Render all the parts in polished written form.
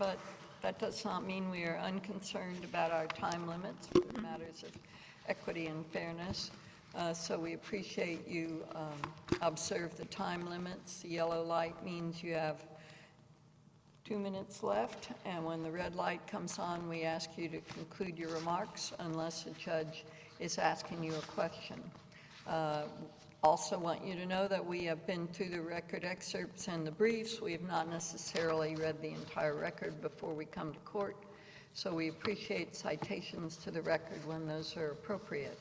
but that does not mean we are unconcerned about our time limits for matters of equity and fairness. So we appreciate you observe the time limits. The yellow light means you have 2 minutes left, and when the red light comes on, we ask you to conclude your remarks unless a judge is asking you a question. Also want you to know that we have been through the record excerpts and the briefs. We have not necessarily read the entire record before we come to court, so we appreciate citations to the record when those are appropriate.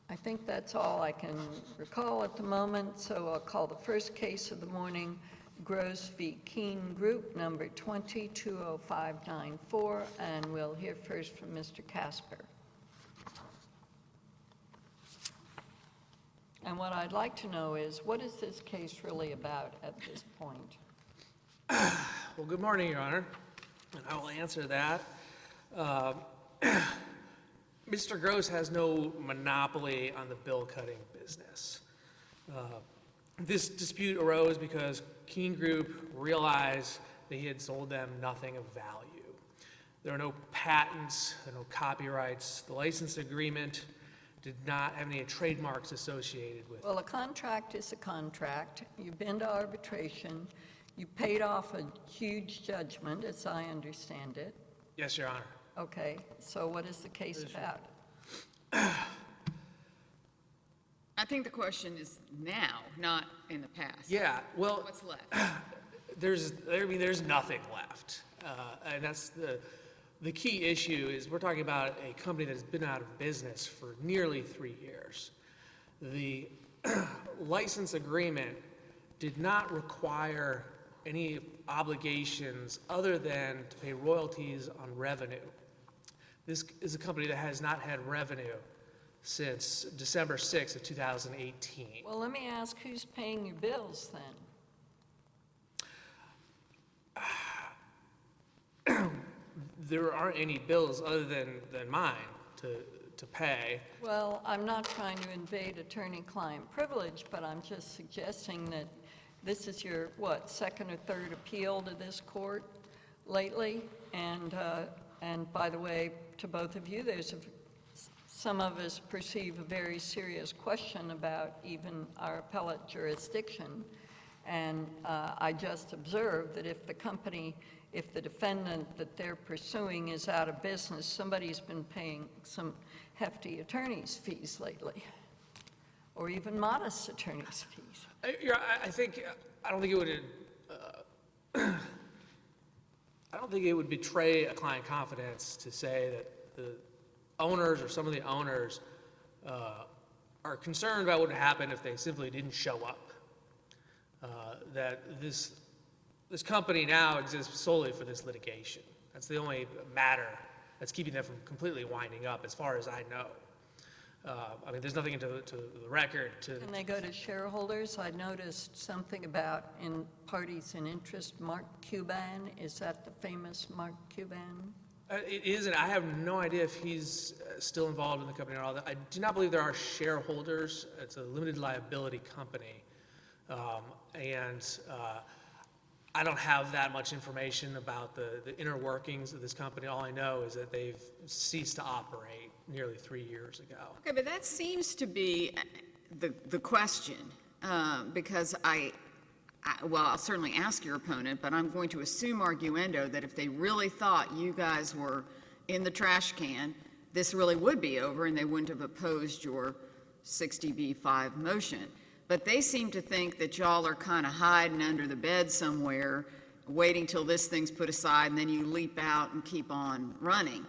I think that's all I can recall at the moment, so I'll call the first case of the morning, Gross v. Keene Group, number 2020594, and we'll hear first from Mr. Casper. And what I'd like to know is, what is this case really about at this point? Well, good morning, Your Honor, and I will answer that. Mr. Gross has no monopoly on the bill-cutting business. This dispute arose because Keene Group realized that he had sold them nothing of value. There are no patents, there are no copyrights. The license agreement did not have any trademarks associated with it. Well, a contract is a contract. You've been to arbitration. You paid off a huge judgment, as I understand it. Yes, Your Honor. Okay, so what is the case about? I think the question is now, not in the past. Yeah, well, What's left? there's nothing left. And that's the key issue is we're talking about a company that has been out of business for nearly 3 years. The license agreement did not require any obligations other than to pay royalties on revenue. This is a company that has not had revenue since December 6th of 2018. Well, let me ask, who's paying your bills then? There aren't any bills other than mine to pay. Well, I'm not trying to invade attorney-client privilege, but I'm just suggesting that this is your, what, second or third appeal to this court lately? And by the way, to both of you, some of us perceive a very serious question about even our appellate jurisdiction. And I just observed that if the defendant that they're pursuing is out of business, somebody's been paying some hefty attorney's fees lately, or even modest attorney's fees. I don't think it would betray a client confidence to say that the owners or some of the owners are concerned about what would happen if they simply didn't show up. That this company now exists solely for this litigation. That's the only matter that's keeping them from completely winding up, as far as I know. I mean, there's nothing to the record. Can they go to shareholders? I noticed something about in parties in interest, Mark Cuban. Is that the famous Mark Cuban? It is, and I have no idea if he's still involved in the company or all that. I do not believe there are shareholders. It's a limited liability company. I don't have that much information about the inner workings of this company. All I know is that they've ceased to operate nearly 3 years ago. Okay, but that seems to be the question, because I'll certainly ask your opponent, but I'm going to assume arguendo that if they really thought you guys were in the trash can, this really would be over and they wouldn't have opposed your 60B5 motion. But they seem to think that y'all are kind of hiding under the bed somewhere, waiting till this thing's put aside, and then you leap out and keep on running.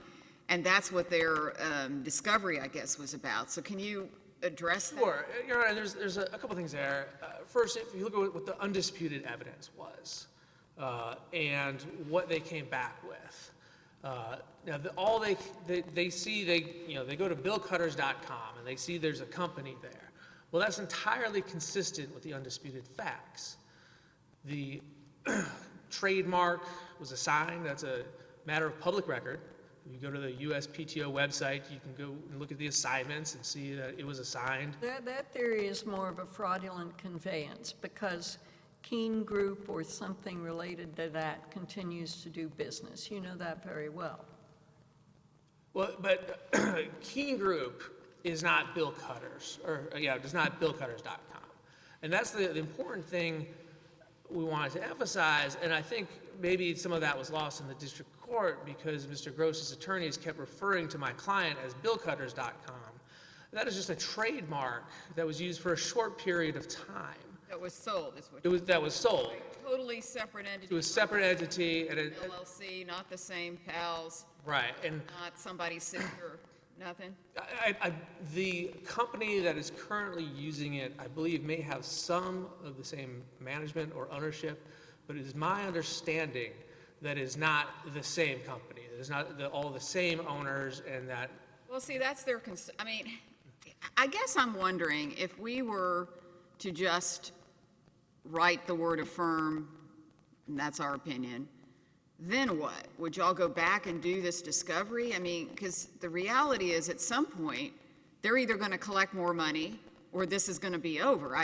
And that's what their discovery, I guess, was about. So can you address that? Sure. Your Honor, there's a couple things there. First, if you look at what the undisputed evidence was and what they came back with. Now, all they see, they go to billcutters.com and they see there's a company there. Well, that's entirely consistent with the undisputed facts. The trademark was assigned. That's a matter of public record. You go to the USPTO website, you can go and look at the assignments and see that it was assigned. That theory is more of a fraudulent conveyance, because Keen Group or something related to that continues to do business. You know that very well. Well, but Keen Group is not Bill Cutters, does not BillCutters.com. And that's the important thing we wanted to emphasize, and I think maybe some of that was lost in the district court because Mr. Gross's attorneys kept referring to my client as BillCutters.com. That is just a trademark that was used for a short period of time. That was sold, is what That was sold. totally separate entity. It was a separate entity, and LLC, not the same pals, right, and not somebody's sister, nothing. the company that is currently using it, I believe, may have some of the same management or ownership, but it is my understanding that it is not the same company. It is not all the same owners, and that. Well, see, that's their I mean, I guess I'm wondering if we were to just write the word affirm, and that's our opinion, then what? Would y'all go back and do this discovery? I mean, because the reality is at some point, they're either going to collect more money or this is going to be over.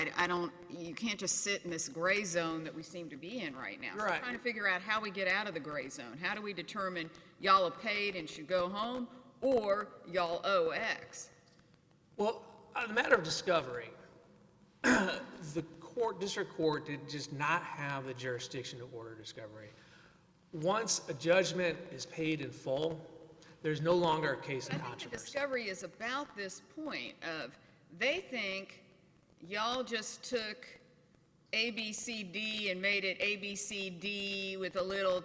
You can't just sit in this gray zone that we seem to be in right now. So Right. I'm trying to figure out how we get out of the gray zone. How do we determine y'all are paid and should go home or y'all owe X? Well, on the matter of discovery, the district court did just not have the jurisdiction to order discovery. Once a judgment is paid in full, there's no longer a case in I think the controversy. discovery is about this point of they think y'all just took ABCD and made it ABCD with a little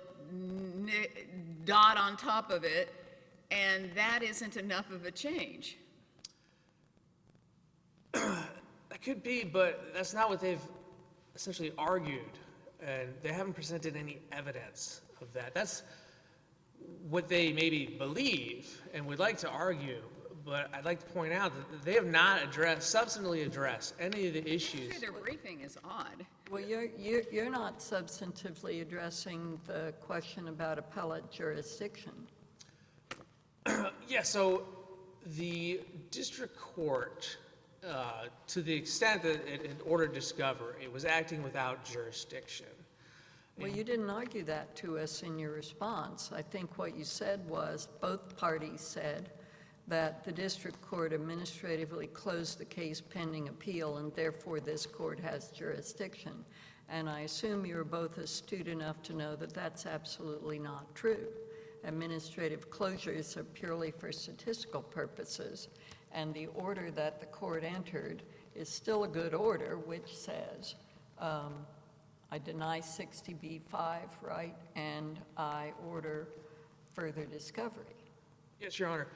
dot on top of it, and that isn't enough of a change. That could be, but that's not what they've essentially argued, and they haven't presented any evidence of that. That's what they maybe believe and would like to argue, but I'd like to point out that they have not substantively addressed any of the issues. Their briefing is odd. Well, you're not substantively addressing the question about appellate jurisdiction. Yeah, so the district court, to the extent that it had ordered discovery, it was acting without jurisdiction. Well, you didn't argue that to us in your response. I think what you said was, both parties said, that the district court administratively closed the case pending appeal, and therefore this court has jurisdiction. And I assume you're both astute enough to know that that's absolutely not true. Administrative closures are purely for statistical purposes, and the order that the court entered is still a good order, which says, I deny 60B5, right, and I order further discovery. Yes, Your Honor.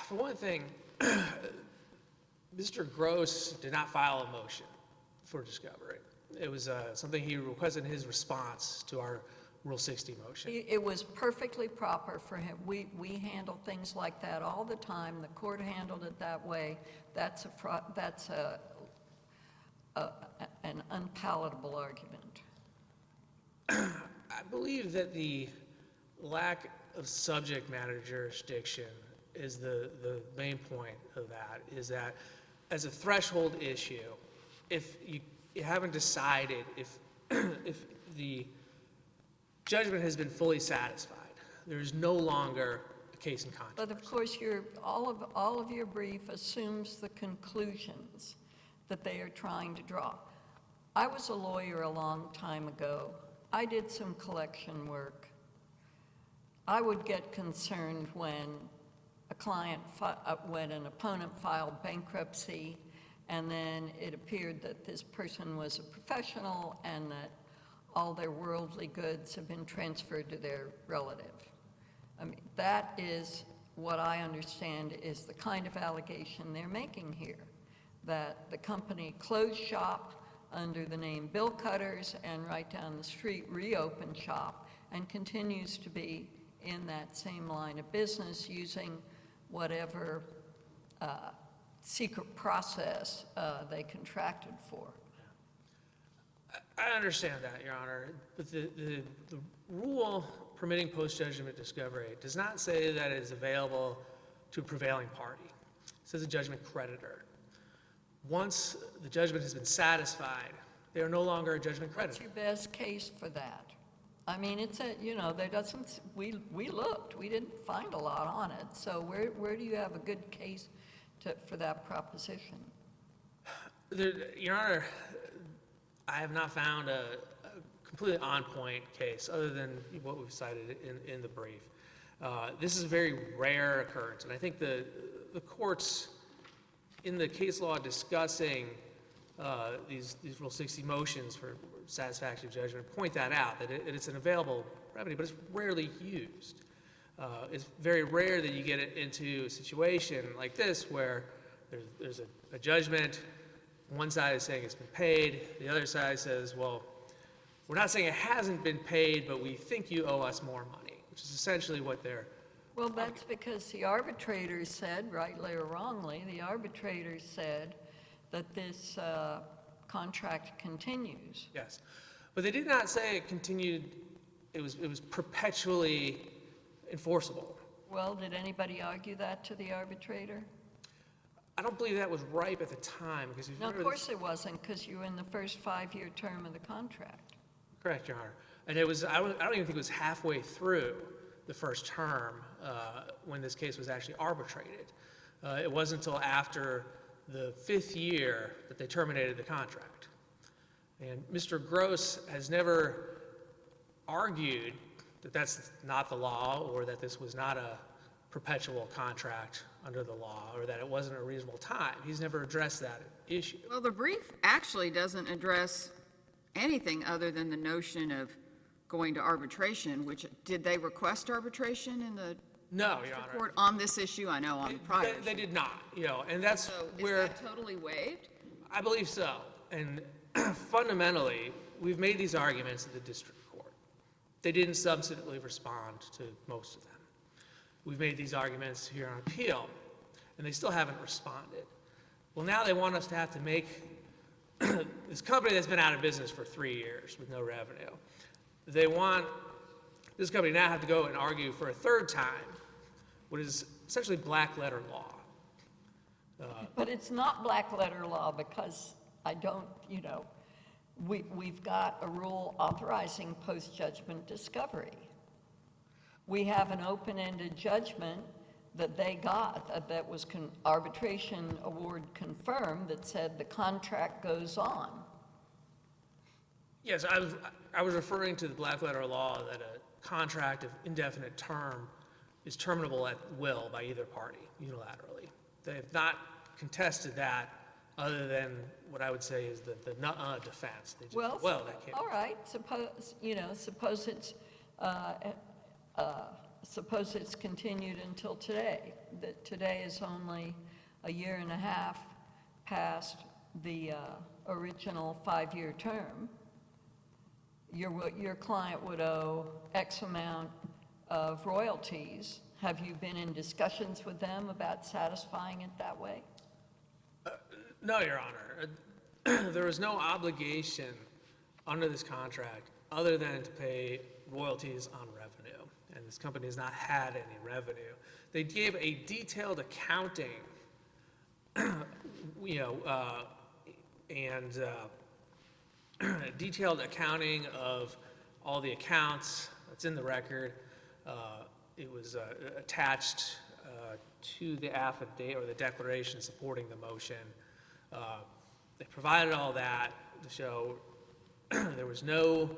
For one thing, Mr. Gross did not file a motion for discovery. It was something he requested in his response to our Rule 60 motion. It was perfectly proper for him. We handle things like that all the time. The court handled it that way. That's an unpalatable argument. I believe that the lack of subject matter jurisdiction is the main point of that, is that as a threshold issue, if you haven't decided if the judgment has been fully satisfied, there is no longer a case in controversy. But of course, all of your brief assumes the conclusions that they are trying to draw. I was a lawyer a long time ago. I did some collection work. I would get concerned when when an opponent filed bankruptcy, and then it appeared that this person was a professional and that all their worldly goods have been transferred to their relative. I mean, that is what I understand is the kind of allegation they're making here, that the company closed shop under the name Bill Cutters and right down the street reopened shop and continues to be in that same line of business using whatever secret process they contracted for. I understand that, Your Honor, but the rule permitting post-judgment discovery does not say that it is available to a prevailing party. It says a judgment creditor. Once the judgment has been satisfied, They are no longer a judgment creditor. What's your best case for that? I mean, it's a, there doesn't, we looked, we didn't find a lot on it. So where do you have a good case for that proposition? Your Honor, I have not found a completely on-point case other than what we've cited in the brief. This is a very rare occurrence, and I think the courts in the case law discussing these Rule 60 motions for satisfactory judgment point that out, that it's an available remedy, but it's rarely used. It's very rare that you get it into a situation like this where there's a judgment, one side is saying it's been paid, the other side says, well, we're not saying it hasn't been paid, but we think you owe us more money, which is essentially what they're... Well, that's because the arbitrator said, rightly or wrongly, the arbitrator said that this contract continues. Yes, but they did not say it continued, it was perpetually enforceable. Well, did anybody argue that to the arbitrator? I don't believe that was ripe at the time, because... No, of course it wasn't, because you were in the first 5-year term of the contract. Correct, Your Honor. And it was, I don't even think it was halfway through the first term when this case was actually arbitrated. It wasn't until after the 5th year that they terminated the contract. And Mr. Gross has never argued that that's not the law, or that this was not a perpetual contract under the law, or that it wasn't a reasonable time. He's never addressed that issue. Well, the brief actually doesn't address anything other than the notion of going to arbitration, which, did they request arbitration in the No, Your Honor. court on this issue? I know on the prior. They did not, and that's So where... is that totally waived? I believe so. And fundamentally, we've made these arguments at the district court. They didn't substantively respond to most of them. We've made these arguments here on appeal, and they still haven't responded. Well, now they want us to have to make this company that's been out of business for 3 years with no revenue. They want this company now have to go and argue for a third time what is essentially black letter law. But it's not black letter law, because I don't, we've got a rule authorizing post-judgment discovery. We have an open-ended judgment that they got, that was arbitration award confirmed, that said the contract goes on. Yes, I was referring to the black letter law that a contract of indefinite term is terminable at will by either party unilaterally. They have not contested that, other than what I would say is the defense. They just, Well, that can't all be. right, suppose it's continued until today, that today is only a year and a half past the original 5-year term. Your client would owe X amount of royalties. Have you been in discussions with them about satisfying it that way? No, Your Honor. There is no obligation under this contract other than to pay royalties on revenue, and this company has not had any revenue. They gave a detailed accounting, detailed accounting of all the accounts. That's in the record. It was attached to the affidavit or the declaration supporting the motion. They provided all that to show there was no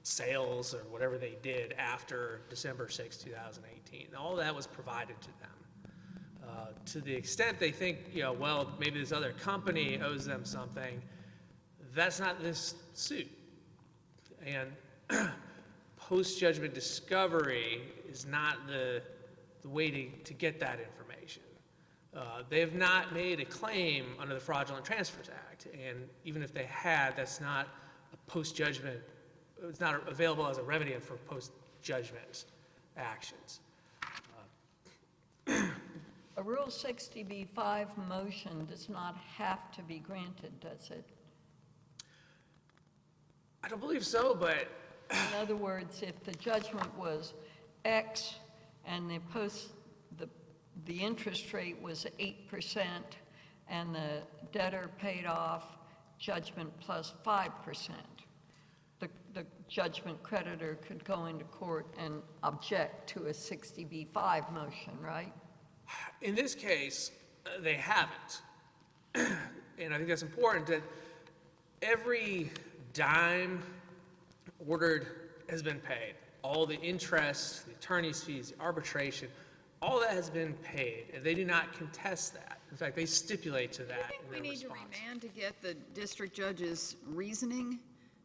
sales or whatever they did after December 6, 2018. All that was provided to them. To the extent they think, well, maybe this other company owes them something, that's not this suit. And post-judgment discovery is not the way to get that information. They have not made a claim under the Fraudulent Transfers Act, and even if they had, that's not a post-judgment, it's not available as a remedy for post-judgment actions. A Rule 60b-5 motion does not have to be granted, does it? I don't believe so, but In other words, if the judgment was X and the interest rate was 8% and the debtor paid off judgment plus 5%. The judgment creditor could go into court and object to a 60B5 motion, right? In this case, they haven't. And I think that's important that every dime ordered has been paid. All the interest, the attorney's fees, the arbitration, all that has been paid, and they do not contest that. In fact, they stipulate to that in their We need response. to remand to get the district judge's reasoning,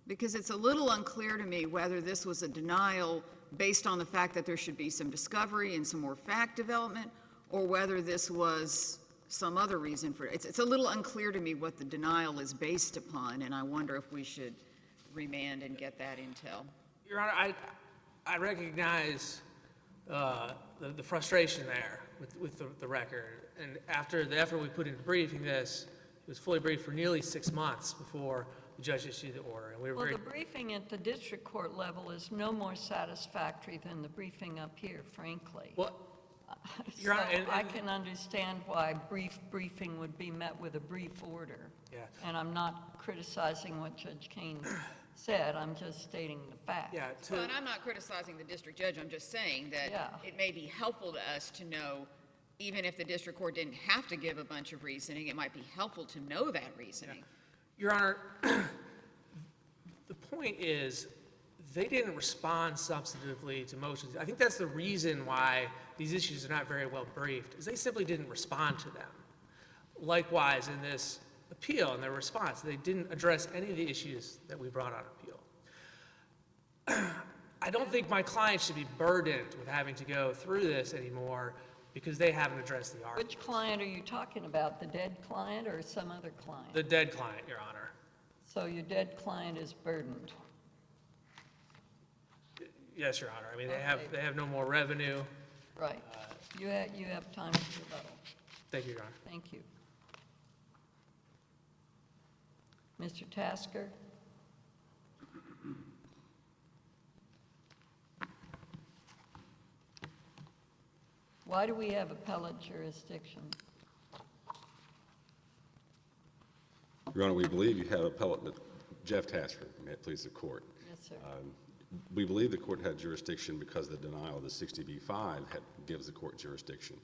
because it's a little unclear to me whether this was a denial based on the fact that there should be some discovery and some more fact development, or whether this was some other reason for it. It's a little unclear to me what the denial is based upon, and I wonder if we should remand and get that intel. Your Honor, I recognize the frustration there with the record. And after the effort we put into briefing this, it was fully briefed for nearly 6 months before the judge issued the order. And we were Well, very, the briefing at the district court level is no more satisfactory than the briefing up here, frankly. well, Your So Honor, and- I can understand why briefing would be met with a brief order. Yeah. And I'm not criticizing what Judge Haynes said, I'm just stating the fact. yeah, Well, and I'm not criticizing the district judge, I'm just saying that Yeah. it may be helpful to us to know, even if the district court didn't have to give a bunch of reasoning, it might be helpful to know that reasoning. Your Honor, the point is, they didn't respond substantively to motions. I think that's the reason why these issues are not very well briefed, is they simply didn't respond to them. Likewise, in this appeal, in their response, they didn't address any of the issues that we brought on appeal. I don't think my clients should be burdened with having to go through this anymore because they haven't addressed the argument. Which client are you talking about, the dead client or some other client? The dead client, Your Honor. So your dead client is burdened. Yes, Your Honor. I mean, Okay. they have no more revenue. Right. You have time for rebuttal. Thank you, Your Honor. Thank you. Mr. Tasker? Why do we have appellate jurisdiction? Your Honor, we believe you have appellate, Jeff Tasker, may it please the court. Yes, sir. We believe the court had jurisdiction because the denial of the 60B5 gives the court jurisdiction.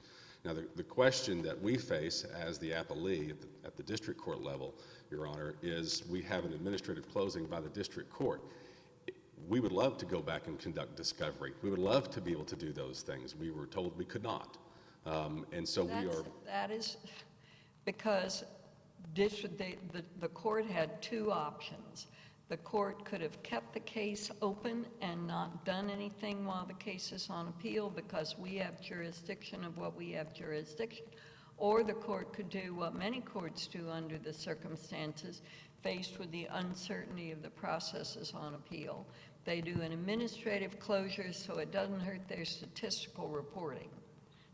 Now, the question that we face as the appellee at the district court level, Your Honor, is we have an administrative closing by the district court. We would love to go back and conduct discovery. We would love to be able to do those things. We were told we could not. And so we are... That is because the court had two options. The court could have kept the case open and not done anything while the case is on appeal because we have jurisdiction of what we have jurisdiction. Or the court could do what many courts do under the circumstances, faced with the uncertainty of the processes on appeal. They do an administrative closure so it doesn't hurt their statistical reporting.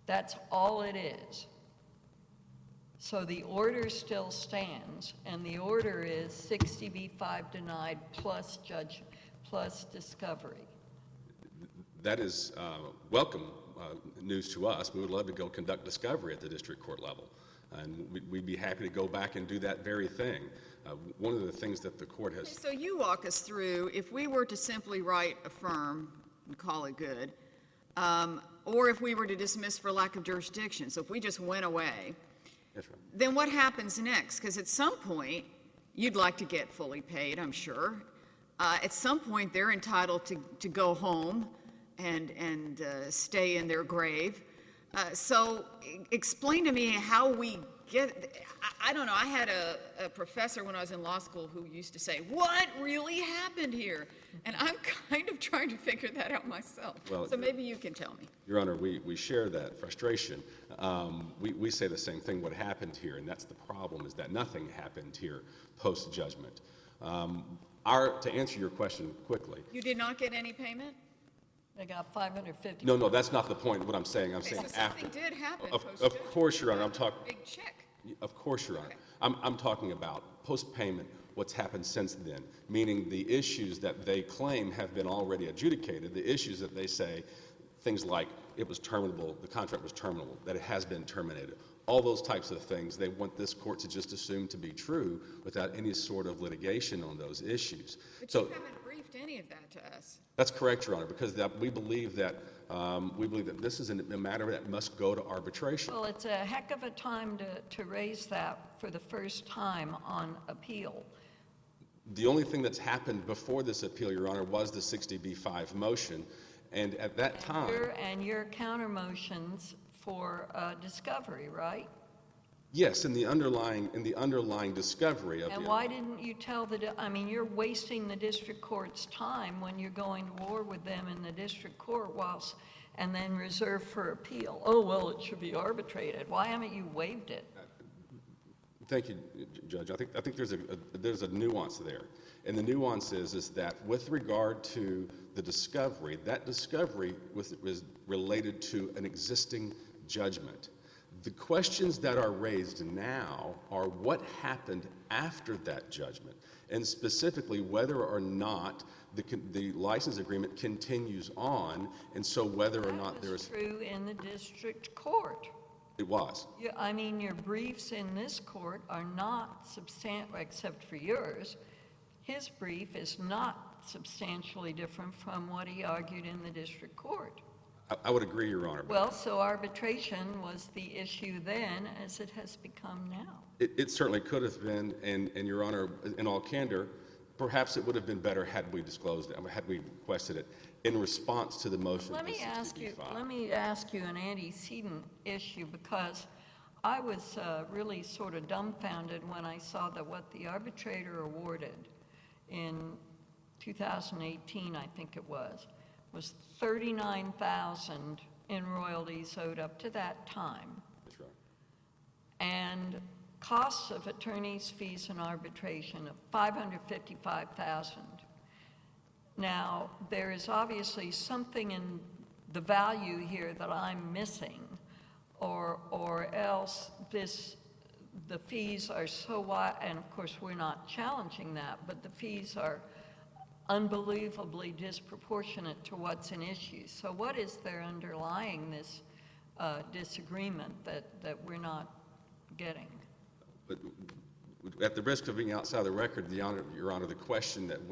That's all it is. So the order still stands, and the order is 60B5 denied plus discovery. That is welcome news to us. We would love to go conduct discovery at the district court level. And we'd be happy to go back and do that very thing. One of the things that the court has... So you walk us through, if we were to simply write affirm and call it good, or if we were to dismiss for lack of jurisdiction, so if we just went away, That's right. then what happens next? Because at some point, you'd like to get fully paid, I'm sure. At some point, they're entitled to go home and stay in their grave. So explain to me how we get, I don't know, I had a professor when I was in law school who used to say, what really happened here? And I'm kind of trying to figure that out myself. Well, So maybe you can tell me. Your Honor, we share that frustration. We say the same thing, what happened here, and that's the problem, is that nothing happened here post-judgment. To answer your question quickly, You did not get any payment? They got $550. no, that's not the point, what I'm saying. I'm Okay, saying so after. something did happen Of post-judgment. course, Your Honor, I'm talking, Big check. of course, Your Honor. Okay. I'm talking about post-payment, what's happened since then, meaning the issues that they claim have been already adjudicated, the issues that they say, things like it was terminable, the contract was terminable, that it has been terminated. all those types of things. They want this court to just assume to be true without any sort of litigation on those issues. But So you haven't briefed any of that to us. that's correct, Your Honor, because we believe that this is a matter that must go to arbitration. Well, it's a heck of a time to raise that for the first time on appeal. The only thing that's happened before this appeal, Your Honor, was the 60B5 motion, and at that time, And your counter motions for discovery, right? yes, in the underlying discovery of And the why didn't you tell I mean, you're wasting the district court's time when you're going to war with them in the district court and then reserve for appeal. Oh, well, it should be arbitrated. Why haven't you waived it? Thank you, Judge. I think there's a nuance there, and the nuance is that with regard to the discovery, that discovery was related to an existing judgment. The questions that are raised now are what happened after that judgment, and specifically whether or not the license agreement continues on, and so whether or not there is. That was true in the district court. It was. Yeah, I mean, your briefs in this court are not substantial, except for yours. His brief is not substantially different from what he argued in the district court. I would agree, Your Honor. Well, so arbitration was the issue then, as it has become now. It certainly could have been, and Your Honor, in all candor, perhaps it would have been better had we disclosed it, had we requested it in response to the motion. Let me ask you an antecedent issue, because I was really sort of dumbfounded when I saw that what the arbitrator awarded in 2018, I think it was $39,000 in royalties owed up to that time. That's right. And costs of attorneys' fees and arbitration of $555,000. Now, there is obviously something in the value here that I'm missing, or else the fees are so wide, and of course we're not challenging that, but the fees are unbelievably disproportionate to what's in issue. So what is there underlying this disagreement that we're not getting? But at the risk of being outside the record, Your Honor, the question that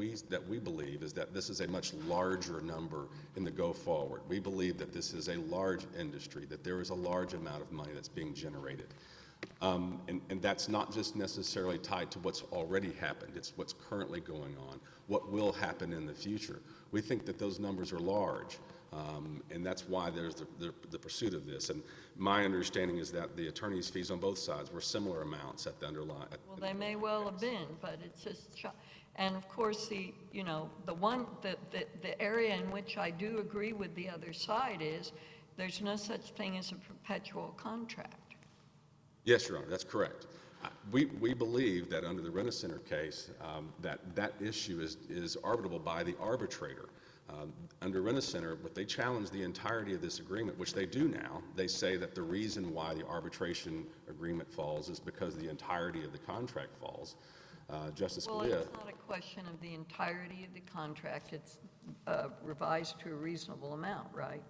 we believe is that this is a much larger number in the go forward. We believe that this is a large industry, that there is a large amount of money that's being generated. And that's not just necessarily tied to what's already happened. It's what's currently going on, what will happen in the future. We think that those numbers are large, and that's why there's the pursuit of this. And my understanding is that the attorney's fees on both sides were similar amounts at the underlying. Well, they may well have been, but it's just, and of course, the area in which I do agree with the other side is there's no such thing as a perpetual contract. Yes, Your Honor, that's correct. We believe that under the Rent-A-Center case, that issue is arbitrable by the arbitrator. Under Rent-A-Center, but they challenge the entirety of this agreement, which they do now. They say that the reason why the arbitration agreement falls is because the entirety of the contract falls. Justice Scalia. Well, it's not a question of the entirety of the contract. It's revised to a reasonable amount, right?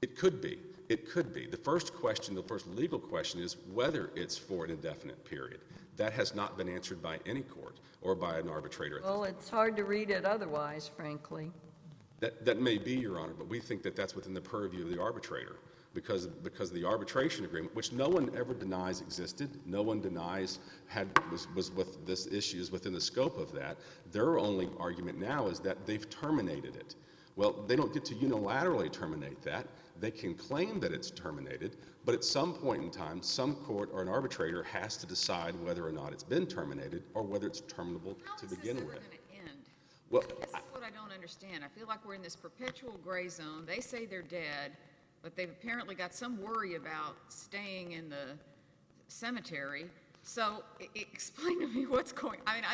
It could be. It could be. The first legal question is whether it's for an indefinite period. That has not been answered by any court or by an arbitrator. Well, it's hard to read it otherwise, frankly. That may be, Your Honor, but we think that that's within the purview of the arbitrator because the arbitration agreement, which no one ever denies existed, no one denies was with this issue is within the scope of that. Their only argument now is that they've terminated it. Well, they don't get to unilaterally terminate that. They can claim that it's terminated, but at some point in time, some court or an arbitrator has to decide whether or not it's been terminated or whether it's terminable to begin with. How is this ever going to end? Well, This is what I don't understand. I feel like we're in this perpetual gray zone. They say they're dead, but they've apparently got some worry about staying in the cemetery. So explain to me what's going on. I mean,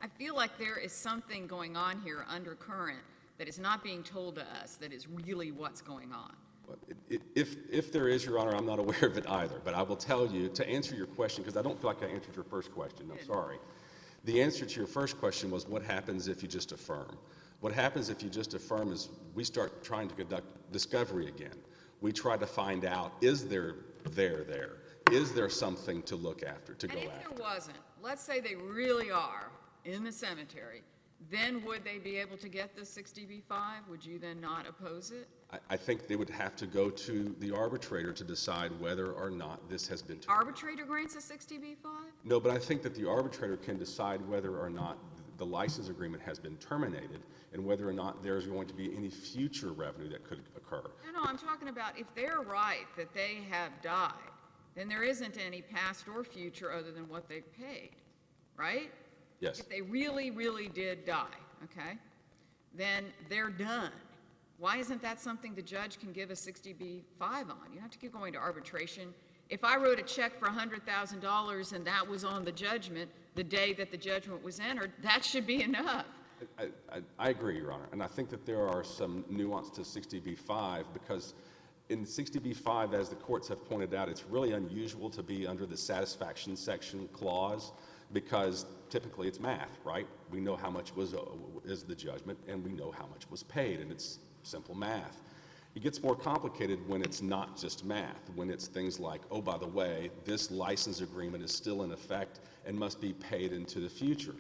I feel like there is something going on here undercurrent that is not being told to us that is really what's going on. If there is, Your Honor, I'm not aware of it either. But I will tell you, to answer your question, because I don't feel like I answered your first question. I'm sorry. The answer to your first question was what happens if you just affirm. What happens if you just affirm is we start trying to conduct discovery again. We try to find out, is there? is there something to look after, to go And if after? there wasn't, let's say they really are in the cemetery, then would they be able to get the 60B5? Would you then not oppose it? I think they would have to go to the arbitrator to decide whether or not this has been terminated. Arbitrator grants a 60B5? No, but I think that the arbitrator can decide whether or not the license agreement has been terminated and whether or not there's going to be any future revenue that could occur. No, I'm talking about if they're right that they have died, then there isn't any past or future other than what they've paid, right? Yes. If they really, really did die, okay, then they're done. Why isn't that something the judge can give a 60B5 on? You don't have to keep going to arbitration. If I wrote a check for $100,000 and that was on the judgment the day that the judgment was entered, that should be enough. I agree, Your Honor, and I think that there are some nuance to 60B5 because in 60B5, as the courts have pointed out, it's really unusual to be under the satisfaction section clause because typically it's math, right? We know how much is the judgment and we know how much was paid, and it's simple math. It gets more complicated when it's not just math, when it's things like, oh, by the way, this license agreement is still in effect and must be paid into the future.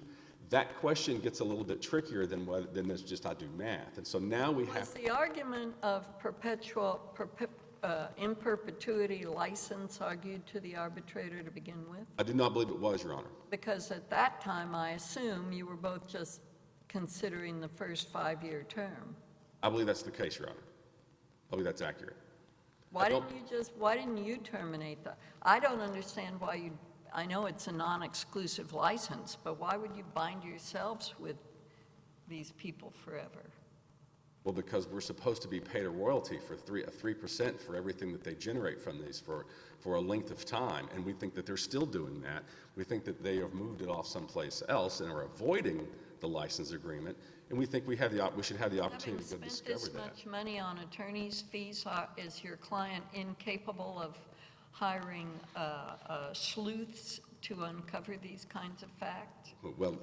That question gets a little bit trickier than there's just I do math. And so now we Was have the argument of in perpetuity license argued to the arbitrator to begin with? I do not believe it was, Your Honor. Because at that time, I assume you were both just considering the first 5-year term. I believe that's the case, Your Honor. I believe that's accurate. Why didn't you terminate that? I don't understand why you, I know it's a non-exclusive license, but why would you bind yourselves with these people forever? Well, because we're supposed to be paid a royalty for 3% for everything that they generate from these for a length of time, and we think that they're still doing that. We think that they have moved it off someplace else and are avoiding the license agreement, and we think we should have the opportunity to go Having discover spent that. this much money on attorney's fees, is your client incapable of hiring sleuths to uncover these kinds of facts? Well,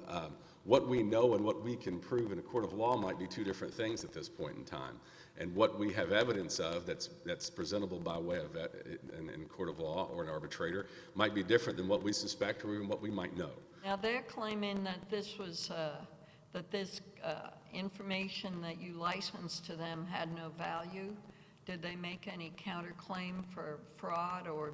what we know and what we can prove in a court of law might be two different things at this point in time. And what we have evidence of that's presentable by way of in court of law or an arbitrator might be different than what we suspect or even what we might know. Now, they're claiming that this was, that this information that you licensed to them had no value. Did they make any counterclaim for fraud or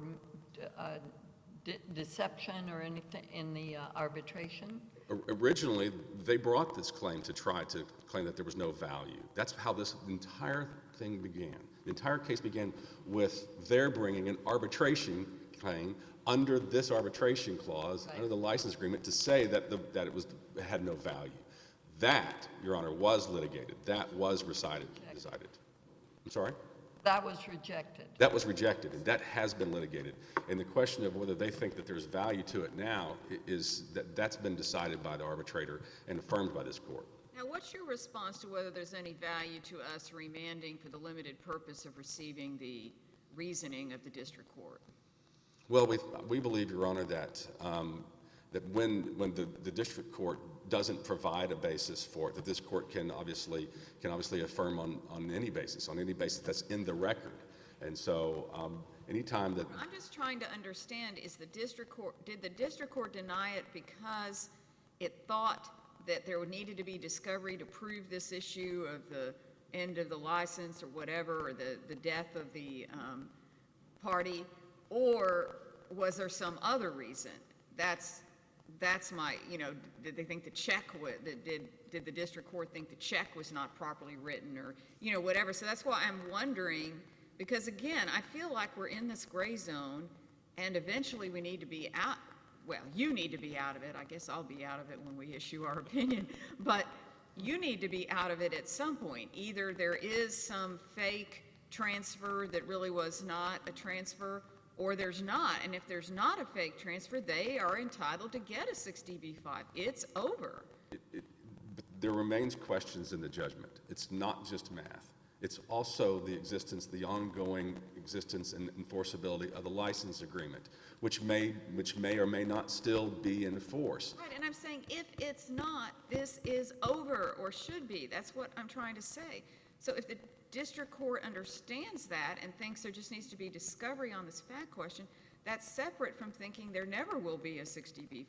deception or anything in the arbitration? Originally, they brought this claim to try to claim that there was no value. That's how this entire thing began. The entire case began with their bringing an arbitration claim under this arbitration clause, Right. under the license agreement, to say that it had no value. That, Your Honor, was litigated. That was decided. I'm sorry? That was rejected. That was rejected, and that has been litigated. And the question of whether they think that there's value to it now is that's been decided by the arbitrator and affirmed by this court. Now, what's your response to whether there's any value to us remanding for the limited purpose of receiving the reasoning of the district court? Well, we believe, Your Honor, that when the district court doesn't provide a basis for it, that this court can obviously affirm on any basis that's in the record. And so anytime that... I'm just trying to understand, did the district court deny it because it thought that there needed to be discovery to prove this issue of the end of the license or whatever, or the death of the party, or was there some other reason? That's my, did they think the check, did the district court think the check was not properly written or, whatever. So that's why I'm wondering, because again, I feel like we're in this gray zone and eventually we need to be out, well, you need to be out of it. I guess I'll be out of it when we issue our opinion, but you need to be out of it at some point. Either there is some fake transfer that really was not a transfer, or there's not. And if there's not a fake transfer, they are entitled to get a 60B5. It's over. But there remains questions in the judgment. It's not just math. It's also the ongoing existence and enforceability of the license agreement, which may or may not still be in force. Right, and I'm saying if it's not, this is over, or should be. That's what I'm trying to say. So if the district court understands that and thinks there just needs to be discovery on this fact question, That's separate from thinking there never will be a 60B5.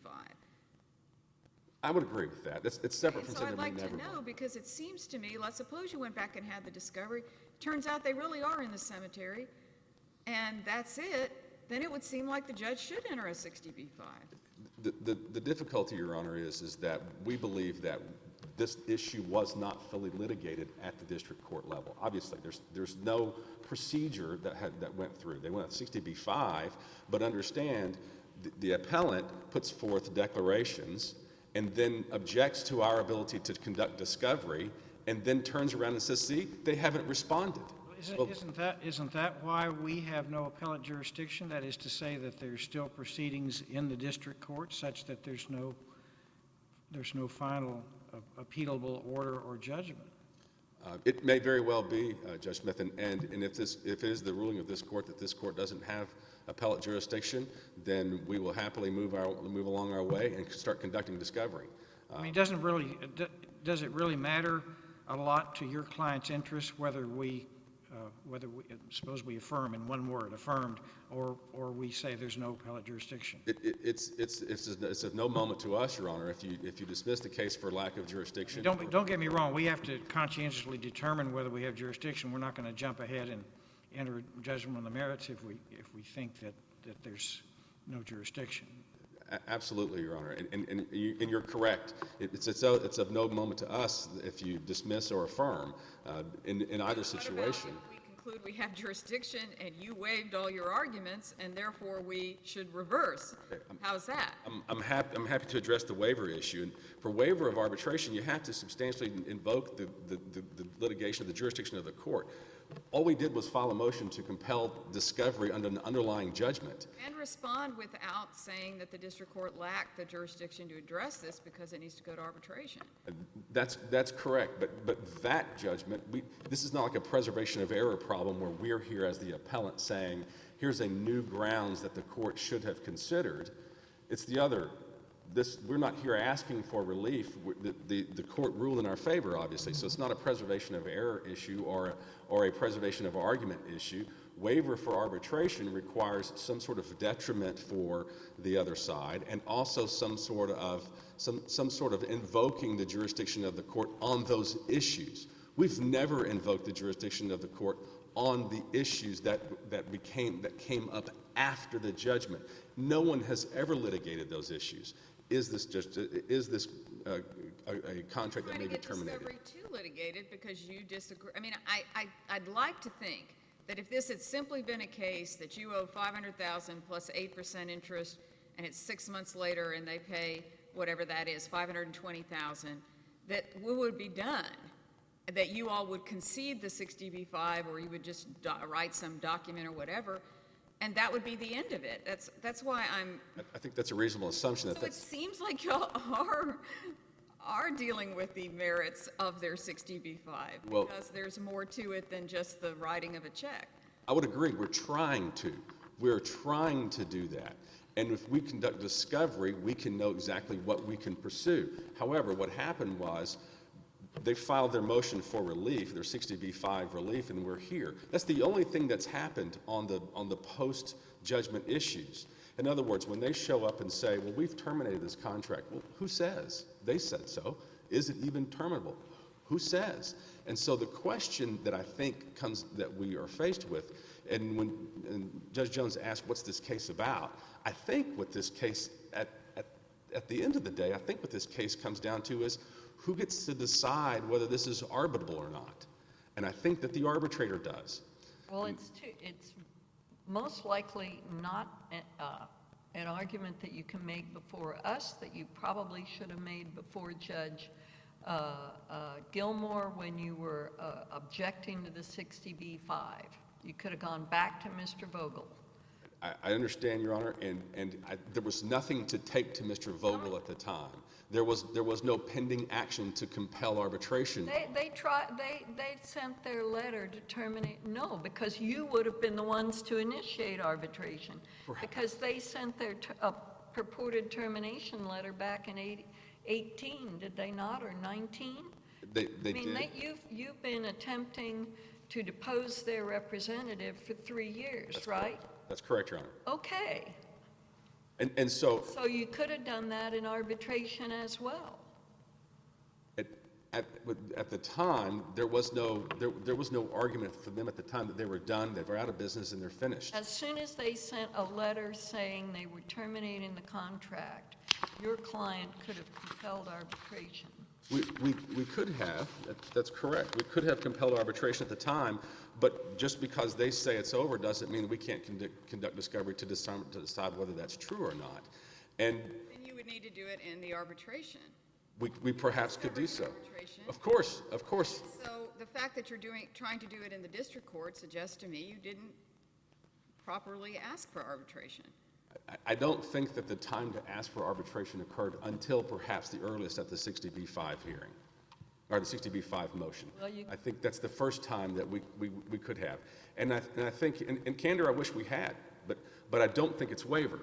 I would agree with that. It's separate from So saying I'd there may like never to be. know, because it seems to me, let's suppose you went back and had the discovery, turns out they really are in the cemetery, and that's it, then it would seem like the judge should enter a 60B5. The difficulty, Your Honor, is that we believe that this issue was not fully litigated at the district court level. Obviously, there's no procedure that went through. They went at 60B5, but understand the appellant puts forth declarations and then objects to our ability to conduct discovery, and then turns around and says, see, they haven't responded. Well, Isn't that why we have no appellate jurisdiction? That is to say that there's still proceedings in the district court such that there's no final appealable order or judgment. It may very well be, Judge Smith, and if it is the ruling of this court that this court doesn't have appellate jurisdiction, then we will happily move along our way and start conducting discovery. I mean, does it really matter a lot to your client's interest whether we suppose we affirm in one word, affirmed, or we say there's no appellate jurisdiction? It's of no moment to us, Your Honor, if you dismiss the case for lack of jurisdiction. Don't get me wrong. We have to conscientiously determine whether we have jurisdiction. We're not going to jump ahead and enter judgment on the merits if we think that there's no jurisdiction. Absolutely, Your Honor, and you're correct. It's of no moment to us if you dismiss or affirm in either situation. What about if we conclude we have jurisdiction and you waived all your arguments and therefore we should reverse? How's that? I'm happy to address the waiver issue. And for waiver of arbitration, you have to substantially invoke the litigation of the jurisdiction of the court. All we did was file a motion to compel discovery under an underlying judgment. And respond without saying that the district court lacked the jurisdiction to address this because it needs to go to arbitration. That's correct, but that judgment, this is not like a preservation of error problem where we're here as the appellant saying, here's a new grounds that the court should have considered. It's the other. We're not here asking for relief. The court ruled in our favor, obviously, so it's not a preservation of error issue or a preservation of argument issue. Waiver for arbitration requires some sort of detriment for the other side, and also some sort of invoking the jurisdiction of the court on those issues. We've never invoked the jurisdiction of the court on the issues that came up after the judgment. No one has ever litigated those issues. Is this a contract that may be terminated? Trying to get discovery too litigated because you disagree. I mean, I'd like to think that if this had simply been a case that you owe $500,000 plus 8% interest, and it's 6 months later and they pay whatever that is, $520,000, that we would be done. That you all would concede the 60B5, or you would just write some document or whatever, and that would be the end of it. That's why I think that's a reasonable assumption. So it seems like y'all are dealing with the merits of their 60B5 because there's more to it than just the writing of a check. I would agree. We're trying to do that. And if we conduct discovery, we can know exactly what we can pursue. However, what happened was they filed their motion for relief, their 60B5 relief, and we're here. That's the only thing that's happened on the post-judgment issues. In other words, when they show up and say, well, we've terminated this contract, well, who says? They said so. Is it even terminable? Who says? And so the question that I think that we are faced with, and Judge Jones asked, what's this case about? I think what this case, at the end of the day, I think what this case comes down to is who gets to decide whether this is arbitrable or not. And I think that the arbitrator does. Well, it's most likely not an argument that you can make before us that you probably should have made before Judge Gilmore when you were objecting to the 60B5. You could have gone back to Mr. Vogel. I understand, Your Honor, and there was nothing to take to Mr. Vogel at the time. There was no pending action to compel arbitration. They sent their letter to terminate. No, because you would have been the ones to initiate arbitration. Because they sent their purported termination letter back in 18, did they not, or 19? They did. You've been attempting to depose their representative for 3 years, right? That's correct, Your Honor. Okay. And so So you could have done that in arbitration as well. at the time, there was no argument for them at the time that they were done, they were out of business, and they're finished. As soon as they sent a letter saying they were terminating the contract, your client could have compelled arbitration. We could have, that's correct. We could have compelled arbitration at the time, but just because they say it's over doesn't mean we can't conduct discovery to decide whether that's true or not. And Then you would need to do it in the arbitration. we perhaps could do so. Arbitration. Of course. So the fact that you're trying to do it in the district court suggests to me you didn't properly ask for arbitration. I don't think that the time to ask for arbitration occurred until perhaps the earliest at the 60B5 hearing, or the 60B5 motion. Well, I think that's the first time that we could have. And I think, in candor, I wish we had, but I don't think it's waiver.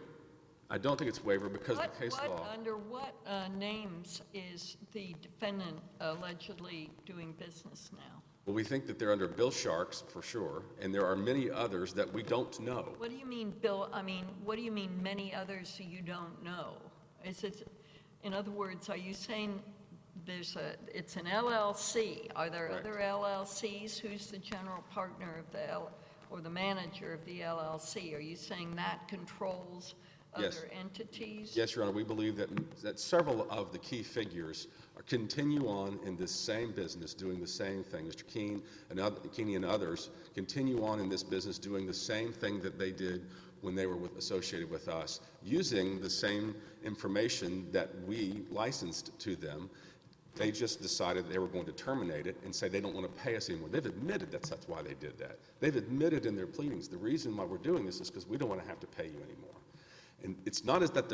I don't think it's waiver because the case law. Under what names is the defendant allegedly doing business now? Well, we think that they're under Bill Sharks for sure, and there are many others that we don't know. What do you mean, Bill? I mean, what do you mean many others you don't know? Is it, in other words, are you saying it's an LLC? Are there Correct. other LLCs? Who's the general partner of or the manager of the LLC? Are you saying that controls Yes. other entities? Yes, Your Honor, we believe that several of the key figures continue on in this same business doing the same thing. Mr. Keeney and others continue on in this business doing the same thing that they did when they were associated with us, using the same information that we licensed to them. They just decided they were going to terminate it and say they don't want to pay us anymore. They've admitted that's why they did that. They've admitted in their pleadings the reason why we're doing this is because we don't want to have to pay you anymore. And it's not that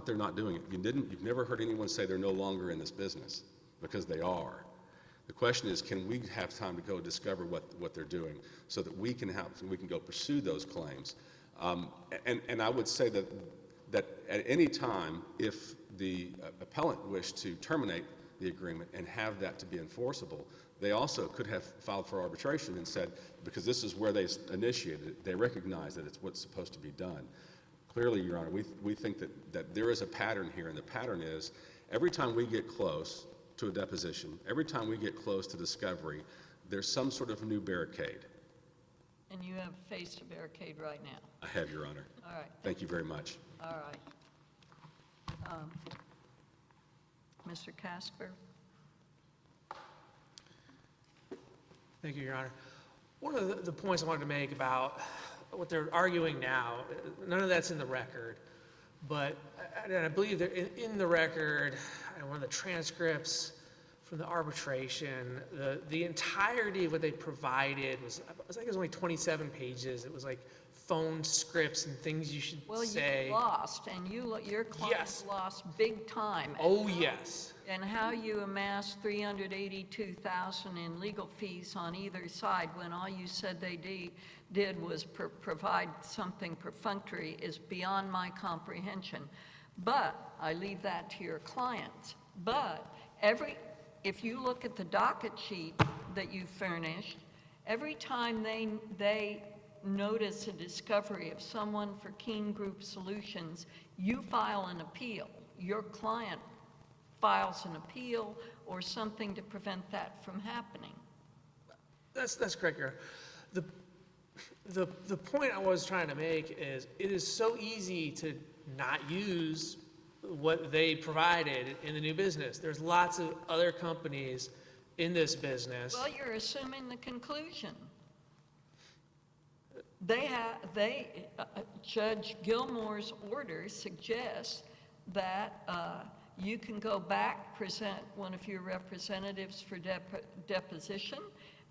they're not doing it. You've never heard anyone say they're no longer in this business, because they are. The question is, can we have time to go discover what they're doing so that we can go pursue those claims? And I would say that at any time, if the appellant wished to terminate the agreement and have that to be enforceable, they also could have filed for arbitration and said, because this is where they initiated it, they recognize that it's what's supposed to be done. Clearly, Your Honor, we think that there is a pattern here, and the pattern is every time we get close to a deposition, every time we get close to discovery, there's some sort of new barricade. And you have faced a barricade right now. I have, Your Honor. All right. Thank you very much. All right. Mr. Casper? Thank you, Your Honor. One of the points I wanted to make about what they're arguing now, none of that's in the record, but I believe they're in the record, and one of the transcripts from the arbitration, the entirety of what they provided was, I think it was only 27 pages. It was like phone scripts and things you should say. Well, you lost, and your client Yes. lost big time. Oh, yes. And how you amassed $382,000 in legal fees on either side when all you said they did was provide something perfunctory is beyond my comprehension. But I leave that to your clients. But if you look at the docket sheet that you furnished, every time they notice a discovery of someone for Keen Group Solutions, you file an appeal. Your client files an appeal or something to prevent that from happening. That's correct, Your Honor. The point I was trying to make is it is so easy to not use what they provided in the new business. There's lots of other companies in this business. Well, you're assuming the conclusion. Judge Gilmour's order suggests that you can go back, present one of your representatives for deposition,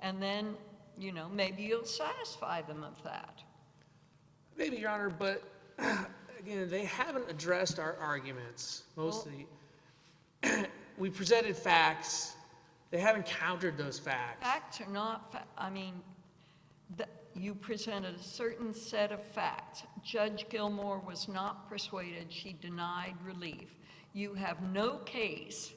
and then, maybe you'll satisfy them of that. Maybe, Your Honor, but again, they haven't addressed our arguments. We presented facts. They haven't countered those facts. Facts are not, you presented a certain set of facts. Judge Gilmour was not persuaded. She denied relief. You have no case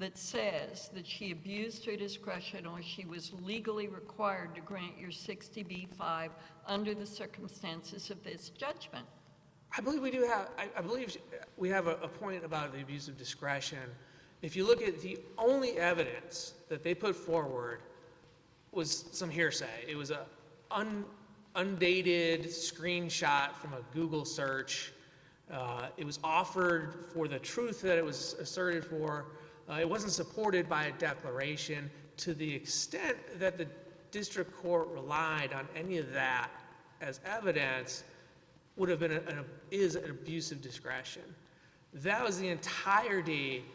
that says that she abused her discretion or she was legally required to grant your 60B5 under the circumstances of this judgment? I believe we do have, I believe we have a point about the abuse of discretion. If you look at the only evidence that they put forward was some hearsay. It was a undated screenshot from a Google search. It was offered for the truth that it was asserted for. It wasn't supported by a declaration. To the extent that the district court relied on any of that as evidence, would have been is an abuse of discretion. That was the entirety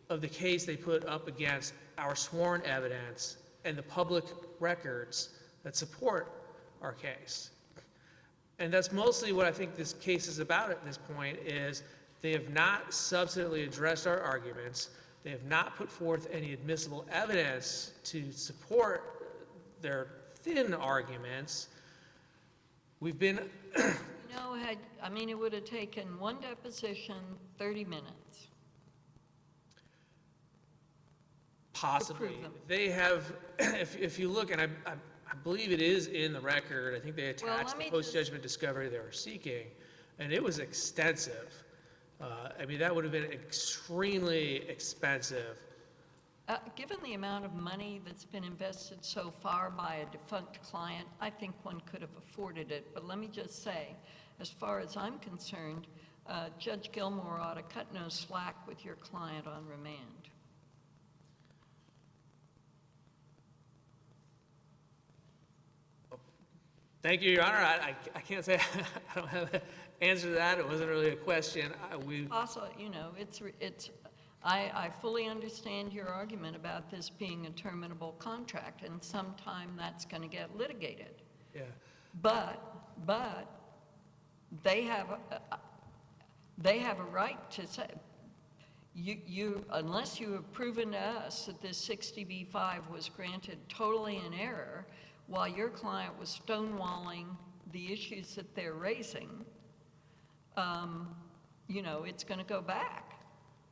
of the case they put up against our sworn evidence and the public records that support our case. And that's mostly what I think this case is about at this point, is they have not substantively addressed our arguments. They have not put forth any admissible evidence to support their thin arguments. We've been... You know, it would have taken one deposition, 30 minutes. Possibly. Approve them. They have, if you look, and I believe it is in the record, I think they Well, attached let the me post-judgment discovery they were seeking, and it was extensive. I mean, that would have been extremely expensive. Given the amount of money that's been invested so far by a defunct client, I think one could have afforded it. But let me just say, as far as I'm concerned, Judge Gilmore ought to cut no slack with your client on remand. Thank you, Your Honor. I can't say, I don't have an answer to that. It wasn't really a question. Also, you know, I fully understand your argument about this being a terminable contract, and sometime that's going to get litigated. Yeah. But they have a right to say, unless you have proven to us that this 60B5 was granted totally in error, while your client was stonewalling the issues that they're raising, you know, it's going to go back.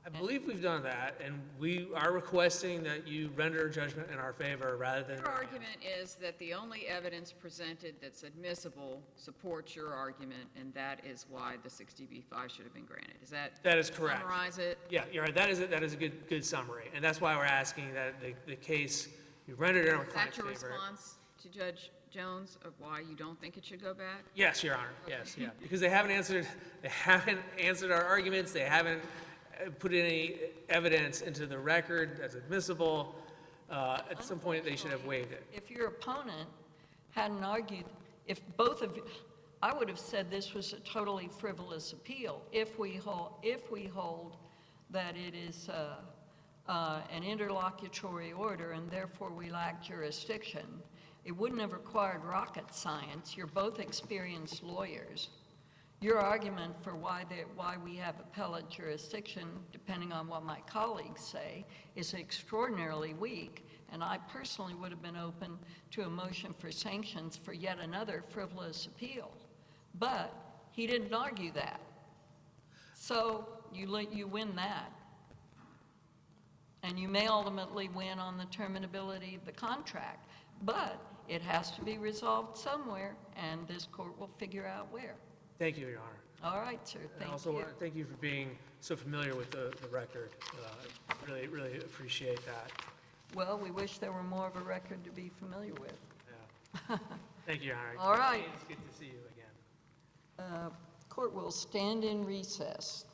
I believe we've done that, and we are requesting that you render a judgment in our favor rather than... Your argument is that the only evidence presented that's admissible supports your argument, and that is why the 60B5 should have been granted. Is that... That is correct. Summarize it? Yeah, you're right. That is a good summary, and that's why we're asking that the case be rendered in our Is client's that your favor. response to Judge Jones of why you don't think it should go back? Yes, Your Honor. Yes, yeah. Because they haven't answered our arguments. They haven't put any evidence into the record that's admissible. At some point, they should have waived it. If your opponent hadn't argued, if both of you, I would have said this was a totally frivolous appeal. If we hold that it is an interlocutory order and therefore we lack jurisdiction, it wouldn't have required rocket science. You're both experienced lawyers. Your argument for why we have appellate jurisdiction, depending on what my colleagues say, is extraordinarily weak, and I personally would have been open to a motion for sanctions for yet another frivolous appeal. But he didn't argue that. So you win that. And you may ultimately win on the terminability of the contract, but it has to be resolved somewhere, and this court will figure out where. Thank you, Your Honor. All right, sir. And Thank also, you. thank you for being so familiar with the record. Really, really appreciate that. Well, we wish there were more of a record to be familiar with. Yeah. Thank you, Your Honor. All right. It's good to see you again. Court will stand in recess.